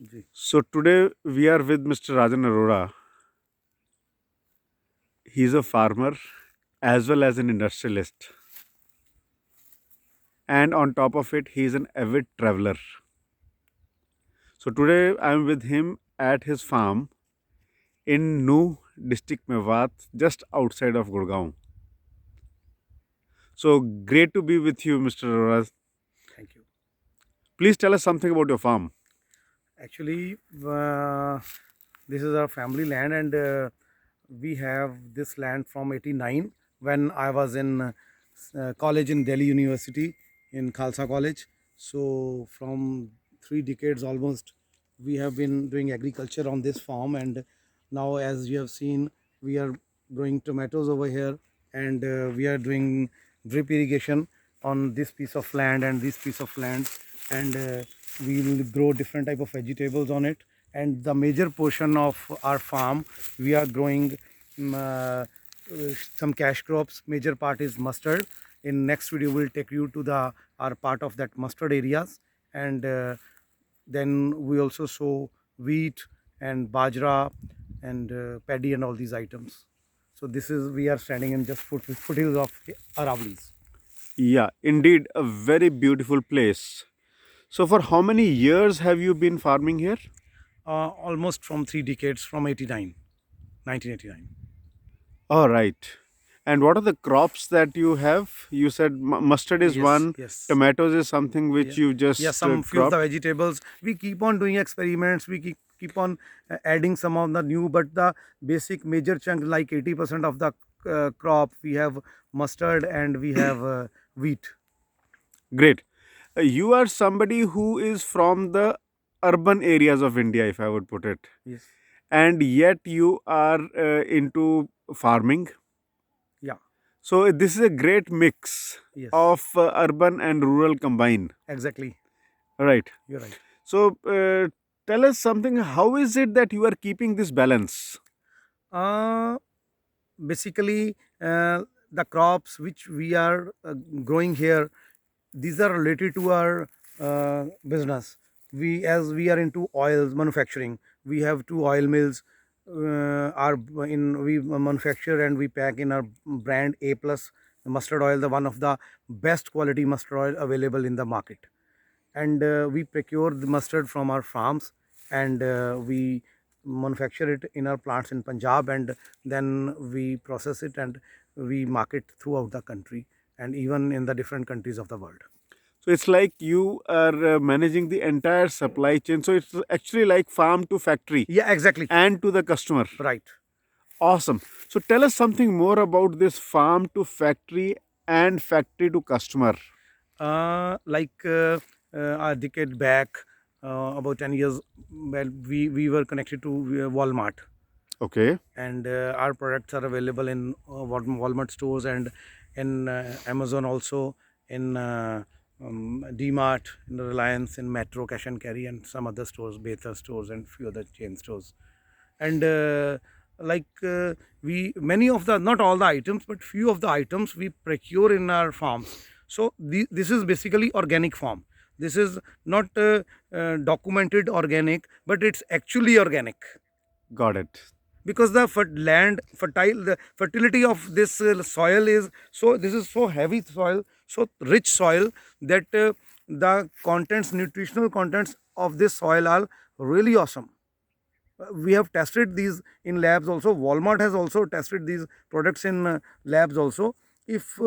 Ji. So today we are with Mr. Rajan Arora. He's a farmer as well as an industrialist. And on top of it, he's an avid traveler. So today I'm with him at his farm in New district Mewat, just outside of Gurgaon. So great to be with you, Mr. Arora. Thank you. Please tell us something about your farm. Actually, this is our family land, and we have this land from '89 when I was in college in Delhi University in Khalsa College. So, from 3 decades almost, we have been doing agriculture on this farm, and now, as you have seen, we are growing tomatoes over here, and we are doing drip irrigation on this piece of land and this piece of land, and we will grow different type of vegetables on it. And the major portion of our farm, we are growing some cash crops. Major part is mustard. In next video we'll take you to the our part of that mustard areas, and then we also sow wheat and bajra and paddy and all these items. So this is, we are standing in just foothills of Aravali's. Yeah, indeed, a very beautiful place. So for how many years have you been farming here? Almost from 3 decades, from 89, 1989. All right. And what are the crops that you have? You said mustard is Yes, one, yes. tomatoes is something which Yeah, you yeah. just Some few of the cropped. vegetables. We keep on doing experiments. We keep on adding some of the new, but the basic major chunk, like 80% of the crop, we have mustard and we have wheat. Great. You are somebody who is from the urban areas of India, if I would put it. Yes. And yet you are into farming. Yeah. So this is a great mix Yes. of urban and rural combined. Exactly. Right. You're right. So tell us something. How is it that you are keeping this balance? Uh, Basically, the crops which we are growing here, these are related to our business. We, as we are into oils manufacturing, we have two oil mills. Our in we manufacture and we pack in our brand A plus mustard oil, the one of the best quality mustard oil available in the market. And we procure the mustard from our farms, and we manufacture it in our plants in Punjab, and then we process it and we market throughout the country and even in the different countries of the world. So it's like you are managing the entire supply chain. So it's actually like farm to factory Yeah, exactly. and to the customer. Right. Awesome. So tell us something more about this farm to factory and factory to customer. Like a decade back, about 10 years, well, we were connected to Walmart, Okay. and our products are available in Walmart stores and in Amazon also, in DMart, in Reliance, in Metro, Cash and Carry, and some other stores, Bether stores, and few other chain stores. And like we many of the, not all the items, but few of the items we procure in our farms. So this is basically organic farm. This is not documented organic, but it's actually organic, Got it. because the land fertile, the fertility of this soil is so, this is so heavy soil, so rich soil, that the contents, nutritional contents of this soil are really awesome. We have tested these in labs also. Walmart has also tested these products in labs also. If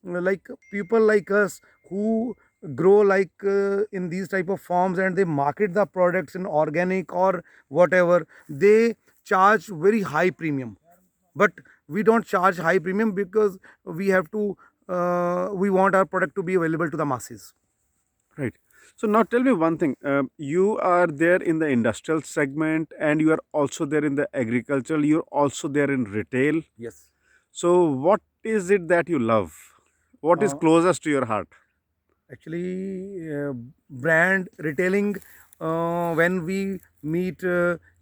like people like us who grow like in these type of farms, and they market the products in organic or whatever, they charge very high premium. But we don't charge high premium because we have to we want our product to be available to the masses. Right. So now tell me one thing. You are there in the industrial segment and you are also there in the agricultural. You're also there in retail. Yes. So what is it that you love? What is uh, closest to your heart? Actually, brand retailing, when we meet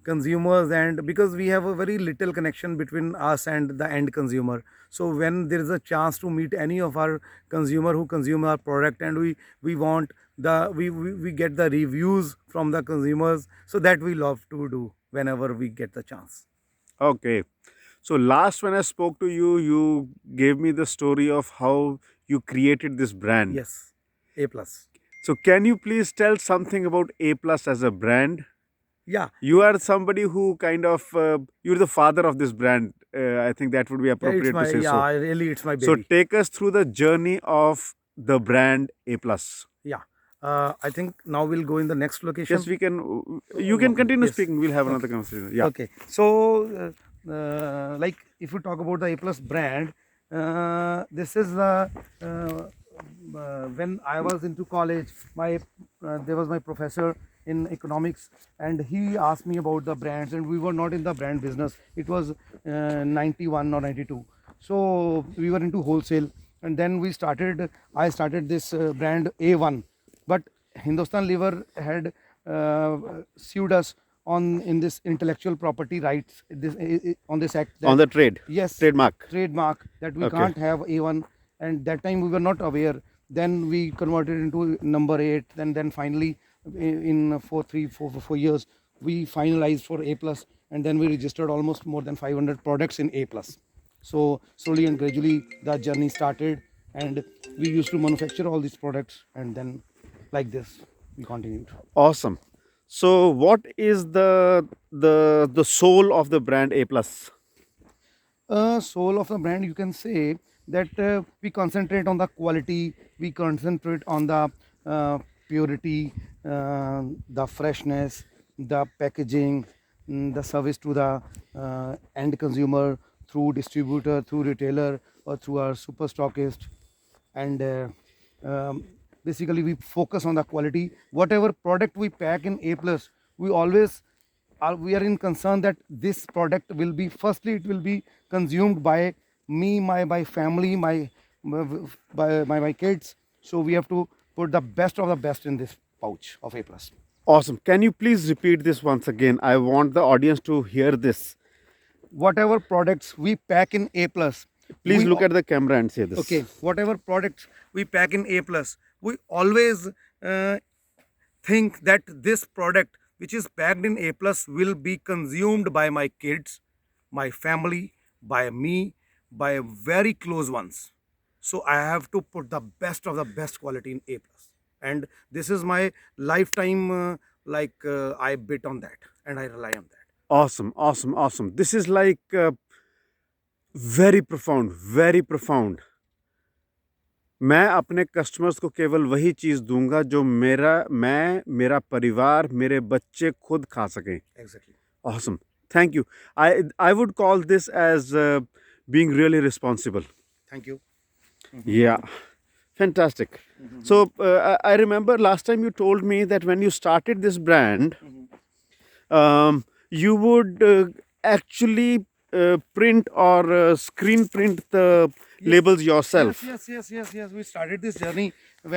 consumers, and because we have a very little connection between us and the end consumer, so when there is a chance to meet any of our consumer who consume our product, and we want we get the reviews from the consumers, so that we love to do whenever we get the chance. Okay. So last when I spoke to you, you gave me the story of how you created this brand. Yes, A plus. So can you please tell something about A Plus as a brand? Yeah, You are somebody who kind of you're the father of this brand. I think that would be yeah, it's appropriate my to say so. really it's my So baby. take us through the journey of the brand A Plus. Yeah, I think now we'll go in the next location. Yes, we can. You can continue Yes. speaking. We'll have another conversation. Yeah. Okay, so like if you talk about the A plus brand, this is the when I was into college, my there was my professor in economics, and he asked me about the brands, and we were not in the brand business. It was 91 or 92, so we were into wholesale, and then I started this brand A1, but Hindustan Liver had sued us on in this intellectual property rights on this act On the trade. yes Trademark. trademark that we Okay. can't have A1, and that time we were not aware. Then we converted into number 8, then finally in 4 years we finalized for A plus, and then we registered almost more than 500 products in A plus. So slowly and gradually the journey started, and we used to manufacture all these products, and then like this we continued. Awesome. So what is the soul of the brand A Plus? Soul of the brand, you can say that we concentrate on the quality, we concentrate on the purity, the freshness, the packaging, the service to the end consumer through distributor, through retailer, or through our super stockist. And basically we focus on the quality. Whatever product we pack in A plus, we always we are in concern that this product will be, firstly it will be consumed by me, my family, my kids. So we have to put the best of the best in this pouch of A plus. Awesome. Can you please repeat this once again? I want the audience to hear this. Whatever products we pack in A plus, Please we look at the camera and say this. okay, whatever products we pack in A plus, we always think that this product which is packed in A plus will be consumed by my kids, my family, by me, by very close ones. So I have to put the best of the best quality in A plus, and this is my lifetime. I bet on that, and I rely on that. Awesome, awesome, awesome. This is like very profound, very profound. मैं अपने customers को केवल वही चीज़ दूंगा जो मेरा परिवार, मेरे बच्चे खुद खा सकें. Exactly. Awesome. Thank you. I would call this as being really responsible. Thank you. Yeah. Fantastic. So I remember last time you told me that when you started this brand, you would actually print or screen print the labels yourself. Yes. We started this journey when